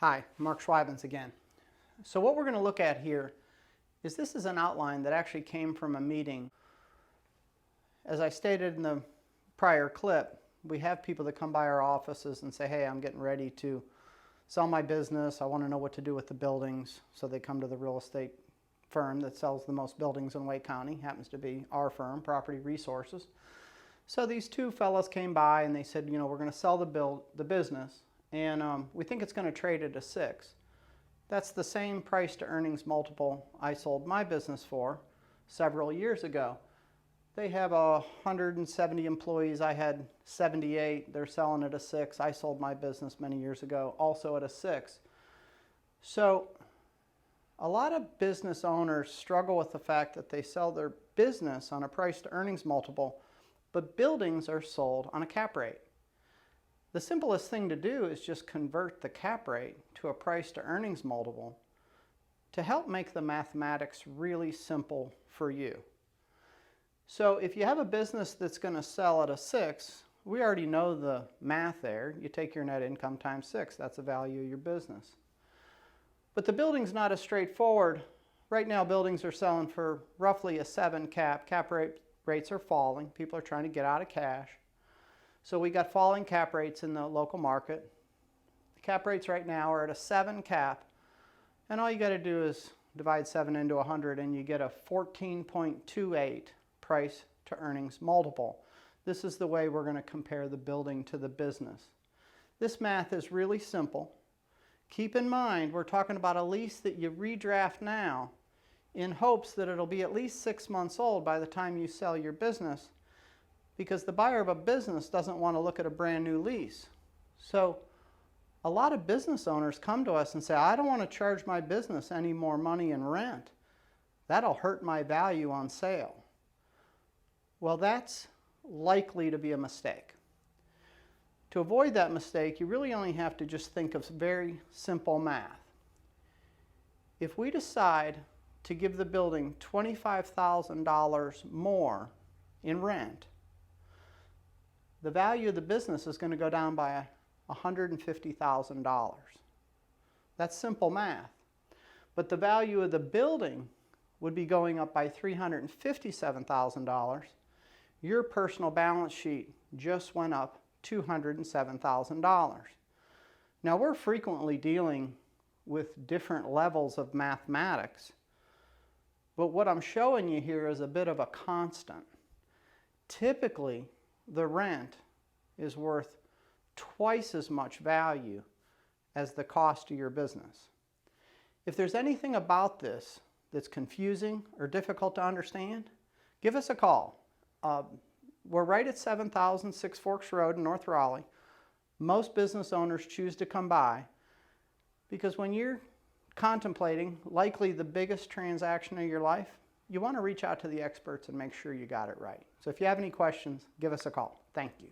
Hi, Mark Schweibens again. So what we're going to look at here is this is an outline that actually came from a meeting. As I stated in the prior clip, we have people that come by our offices and say, hey, I'm getting ready to sell my business. I want to know what to do with the buildings. So they come to the real estate firm that sells the most buildings in Wake County. Happens to be our firm, Property Resources. So these two fellows came by and they said, you know, we're going to sell the business. And we think it's going to trade at a 6. That's the same price to earnings multiple I sold my business for several years ago. They have 170 employees. I had 78. They're selling at a 6. I sold my business many years ago also at a 6. So a lot of business owners struggle with the fact that they sell their business on a price to earnings multiple, but buildings are sold on a cap rate. The simplest thing to do is just convert the cap rate to a price to earnings multiple to help make the mathematics really simple for you. So if you have a business that's going to sell at a 6, we already know the math there. You take your net income times 6. That's the value of your business. But the building's not as straightforward. Right now buildings are selling for roughly a 7 cap. Rates are falling. People are trying to get out of cash. So we got falling cap rates in the local market. The cap rates right now are at a 7 cap, and all you got to do is divide 7 into 100 and you get a 14.28 price to earnings multiple. This is the way we're going to compare the building to the business. This math is really simple. Keep in mind we're talking about a lease that you redraft now in hopes that it'll be at least 6 months old by the time you sell your business, because the buyer of a business doesn't want to look at a brand new lease. So a lot of business owners come to us and say, I don't want to charge my business any more money in rent. That'll hurt my value on sale. Well, that's likely to be a mistake. To avoid that mistake, you really only have to just think of very simple math. If we decide to give the building $25,000 more in rent, the value of the business is going to go down by $150,000. That's simple math. But the value of the building would be going up by $357,000. Your personal balance sheet just went up $207,000. Now we're frequently dealing with different levels of mathematics, but what I'm showing you here is a bit of a constant. Typically, the rent is worth twice as much value as the cost of your business. If there's anything about this that's confusing or difficult to understand, give us a call. We're right at 7000 Six Forks Road in North Raleigh. Most business owners choose to come by because when you're contemplating likely the biggest transaction of your life, you want to reach out to the experts and make sure you got it right. So if you have any questions, give us a call. Thank you.